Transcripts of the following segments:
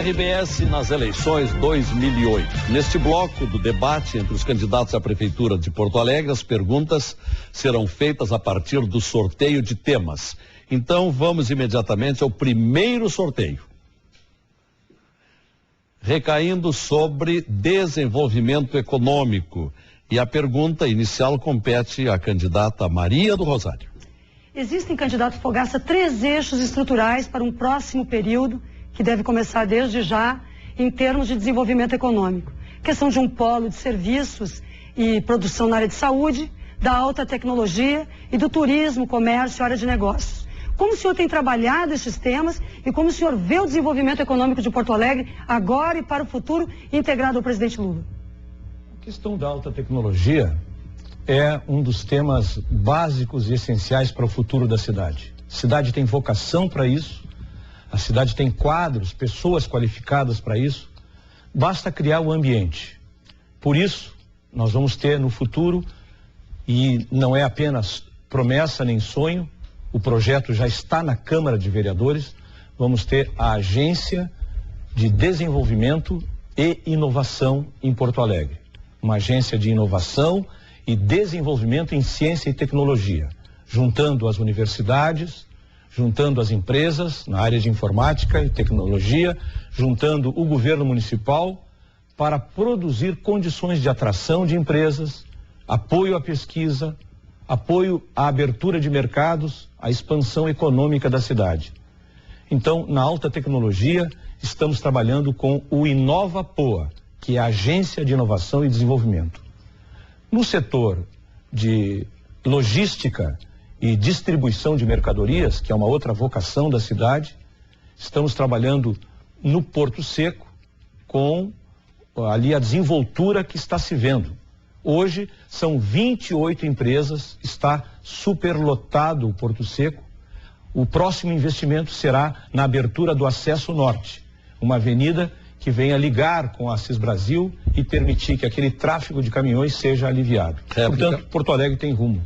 RBS nas eleições 2008. Neste bloco do debate entre os candidatos à Prefeitura de Porto Alegre, as perguntas serão feitas a partir do sorteio de temas. Então vamos imediatamente ao primeiro sorteio. Recaindo sobre desenvolvimento econômico. E a pergunta inicial compete à candidata Maria do Rosário. Existem, candidato Fogaça, 3 eixos estruturais para um próximo período, que deve começar desde já, em termos de desenvolvimento econômico. Questão de um polo de serviços e produção na área de saúde, da alta tecnologia e do turismo, comércio e área de negócios. Como o senhor tem trabalhado esses temas e como o senhor vê o desenvolvimento econômico de Porto Alegre agora e para o futuro, integrado ao presidente Lula? A questão da alta tecnologia é um dos temas básicos e essenciais para o futuro da cidade. A cidade tem vocação para isso, a cidade tem quadros, pessoas qualificadas para isso, basta criar o ambiente. Por isso, nós vamos ter no futuro, e não é apenas promessa nem sonho, o projeto já está na Câmara de Vereadores, vamos ter a Agência de Desenvolvimento e Inovação em Porto Alegre. Uma agência de inovação e desenvolvimento em ciência e tecnologia, juntando as universidades, juntando as empresas na área de informática e tecnologia, juntando o governo municipal para produzir condições de atração de empresas, apoio à pesquisa, apoio à abertura de mercados, à expansão econômica da cidade. Então, na alta tecnologia, estamos trabalhando com o Inova Poa, que é a Agência de Inovação e Desenvolvimento. No setor de logística e distribuição de mercadorias, que é uma outra vocação da cidade, estamos trabalhando no Porto Seco com ali a desenvoltura que está se vendo. Hoje são 28 empresas, está superlotado o Porto Seco. O próximo investimento será na abertura do Acesso Norte, uma avenida que venha ligar com a Assis Brasil e permitir que aquele tráfego de caminhões seja aliviado. Portanto, Porto Alegre tem rumo.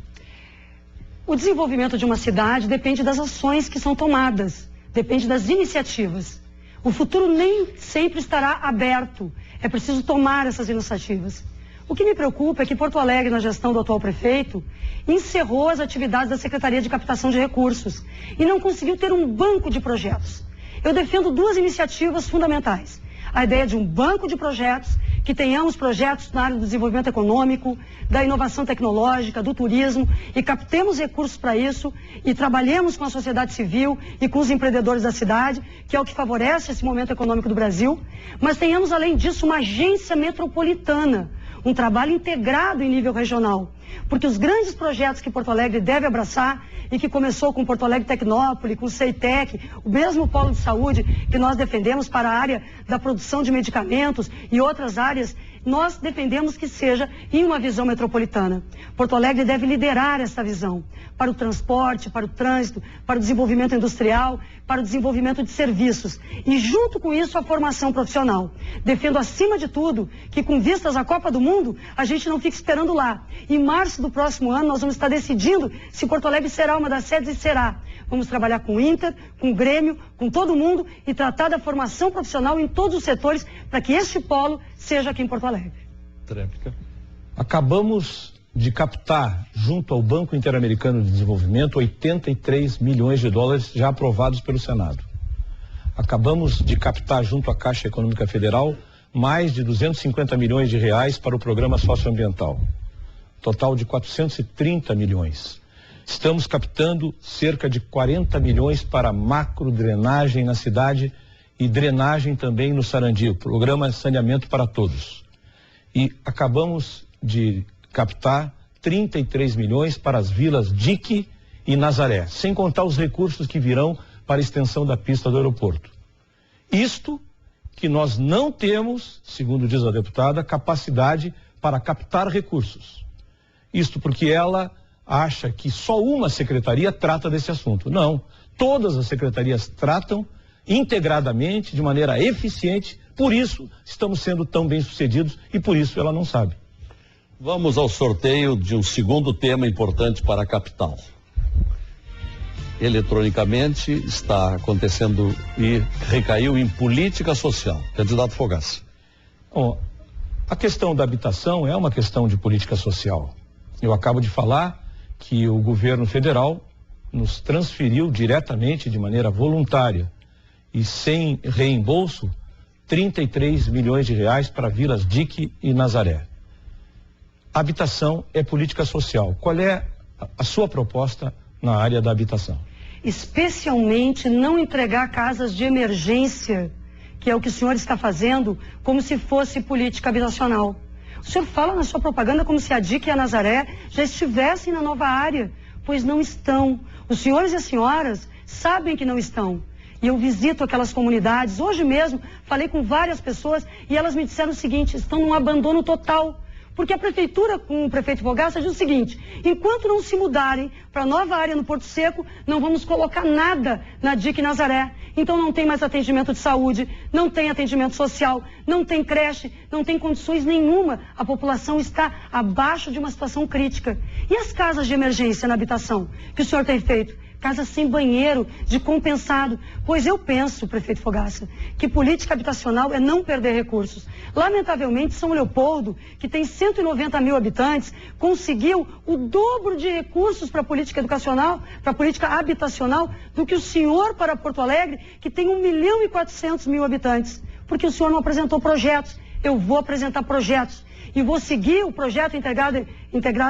O desenvolvimento de uma cidade depende das ações que são tomadas, depende das iniciativas. O futuro nem sempre estará aberto, é preciso tomar essas iniciativas. O que me preocupa é que Porto Alegre, na gestão do atual prefeito, encerrou as atividades da Secretaria de Captação de Recursos e não conseguiu ter um banco de projetos. Eu defendo 2 iniciativas fundamentais. A ideia de um banco de projetos, que tenhamos projetos na área do desenvolvimento econômico, da inovação tecnológica, do turismo, e captemos recursos para isso e trabalhemos com a sociedade civil e com os empreendedores da cidade, que é o que favorece esse momento econômico do Brasil, mas tenhamos, além disso, uma agência metropolitana, um trabalho integrado em nível regional, porque os grandes projetos que Porto Alegre deve abraçar e que começou com Porto Alegre Tecnópole, com o CEITEC, o mesmo polo de saúde que nós defendemos para a área da produção de medicamentos e outras áreas, nós defendemos que seja em uma visão metropolitana. Porto Alegre deve liderar essa visão para o transporte, para o trânsito, para o desenvolvimento industrial, para o desenvolvimento de serviços e junto com isso a formação profissional. Defendo acima de tudo que com vistas à Copa do Mundo a gente não fique esperando lá. Em março do próximo ano nós vamos estar decidindo se Porto Alegre será uma das sedes e será. Vamos trabalhar com o Inter, com o Grêmio, com todo mundo e tratar da formação profissional em todos os setores para que este polo seja aqui em Porto Alegre. Tréplica. Acabamos de captar, junto ao Banco Interamericano de Desenvolvimento, 83 milhões de dólares já aprovados pelo Senado. Acabamos de captar, junto à Caixa Econômica Federal, mais de 250 milhões de reais para o programa socioambiental. Total de 430 milhões. Estamos captando cerca de 40 milhões para macro-drenagem na cidade e drenagem também no Sarandi, o programa Saneamento para Todos. E acabamos de captar 33 milhões para as vilas Dique e Nazaré, sem contar os recursos que virão para a extensão da pista do aeroporto. Isto que nós não temos, segundo diz a deputada, capacidade para captar recursos. Isto porque ela acha que só uma secretaria trata desse assunto. Não, todas as secretarias tratam integradamente, de maneira eficiente, por isso estamos sendo tão bem-sucedidos e por isso ela não sabe. Vamos ao sorteio de um segundo tema importante para a capital. eletronicamente, está acontecendo e recaiu em política social. Candidato Fogaça. Bom, a questão da habitação é uma questão de política social. Eu acabo de falar que o governo federal nos transferiu diretamente, de maneira voluntária e sem reembolso, 33 milhões de reais para Vilas Dique e Nazaré. Habitação é política social. Qual é a sua proposta na área da habitação? Especialmente não entregar casas de emergência, que é o que o senhor está fazendo, como se fosse política habitacional. O senhor fala na sua propaganda como se a Dique e a Nazaré já estivessem na nova área, pois não estão. Os senhores e as senhoras sabem que não estão. E eu visito aquelas comunidades. Hoje mesmo falei com várias pessoas e elas me disseram o seguinte: estão num abandono total. Porque a prefeitura, com o prefeito Fogaça, diz o seguinte: enquanto não se mudarem para a nova área no Porto Seco, não vamos colocar nada na Dique Nazaré. Então não tem mais atendimento de saúde, não tem atendimento social, não tem creche, não tem condições nenhuma. A população está abaixo de uma situação crítica. E as casas de emergência na habitação que o senhor tem feito? Casas sem banheiro, de compensado. Pois eu penso, prefeito Fogaça, que política habitacional é não perder recursos. Lamentavelmente, São Leopoldo, que tem 190 mil habitantes, conseguiu o dobro de recursos para a política educacional, para a política habitacional, do que o senhor para Porto Alegre, que tem 1.400.000 habitantes. Porque o senhor não apresentou projetos. Eu vou apresentar projetos. E vou seguir o projeto integrado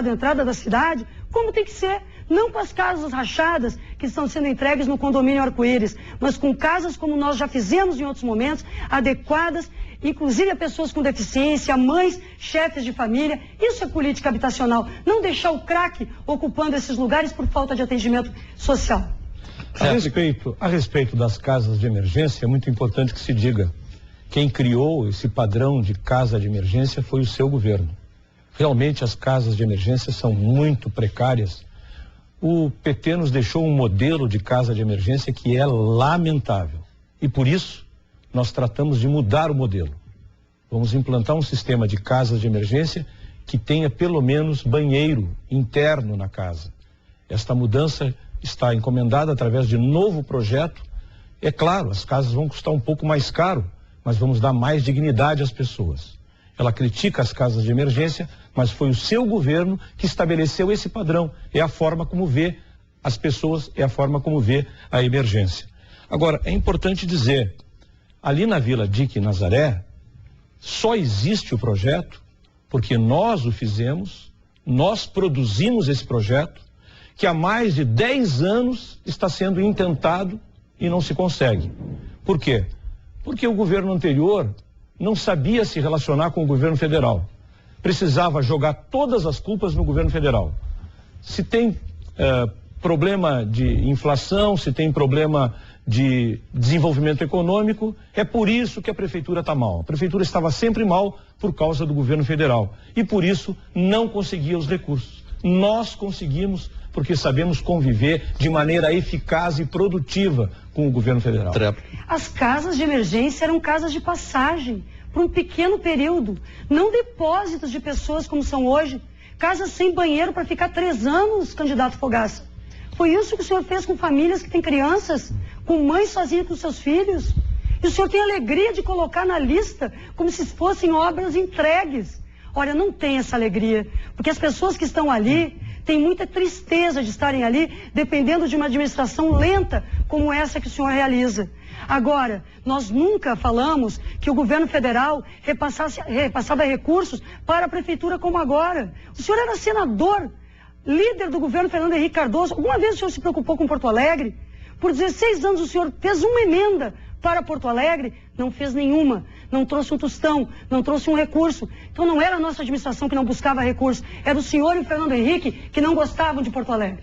à entrada da cidade, como tem que ser. Não com as casas rachadas que estão sendo entregues no condomínio Arco-Íris, mas com casas como nós já fizemos em outros momentos, adequadas, inclusive a pessoas com deficiência, mães, chefes de família. Isso é política habitacional. Não deixar o crack ocupando esses lugares por falta de atendimento social. A respeito das casas de emergência, é muito importante que se diga: quem criou esse padrão de casa de emergência foi o seu governo. Realmente as casas de emergência são muito precárias. O PT nos deixou um modelo de casa de emergência que é lamentável. E por isso, nós tratamos de mudar o modelo. Vamos implantar um sistema de casas de emergência que tenha pelo menos banheiro interno na casa. Esta mudança está encomendada através de novo projeto. É claro, as casas vão custar um pouco mais caro, mas vamos dar mais dignidade às pessoas. Ela critica as casas de emergência, mas foi o seu governo que estabeleceu esse padrão. É a forma como vê as pessoas, é a forma como vê a emergência. Agora, é importante dizer, ali na Vila Dique Nazaré, só existe o projeto porque nós o fizemos, nós produzimos esse projeto, que há mais de 10 anos está sendo intentado e não se consegue. Por quê? Porque o governo anterior não sabia se relacionar com o governo federal. Precisava jogar todas as culpas no governo federal. Se tem problema de inflação, se tem problema de desenvolvimento econômico, é por isso que a prefeitura está mal. A prefeitura estava sempre mal por causa do governo federal e por isso não conseguia os recursos. Nós conseguimos porque sabemos conviver de maneira eficaz e produtiva com o governo federal. As casas de emergência eram casas de passagem por um pequeno período, não depósitos de pessoas como são hoje, casas sem banheiro para ficar 3 anos, candidato Fogaça. Foi isso que o senhor fez com famílias que têm crianças, com mães sozinhas com seus filhos. E o senhor tem alegria de colocar na lista como se fossem obras entregues. Olha, não tem essa alegria, porque as pessoas que estão ali têm muita tristeza de estarem ali, dependendo de uma administração lenta como essa que o senhor realiza. Agora, nós nunca falamos que o governo federal repassava recursos para a prefeitura como agora. O senhor era senador, líder do governo Fernando Henrique Cardoso. Alguma vez o senhor se preocupou com Porto Alegre? Por 16 anos o senhor fez uma emenda para Porto Alegre? Não fez nenhuma. Não trouxe um tostão, não trouxe um recurso. Então não era a nossa administração que não buscava recursos, era o senhor e o Fernando Henrique que não gostavam de Porto Alegre.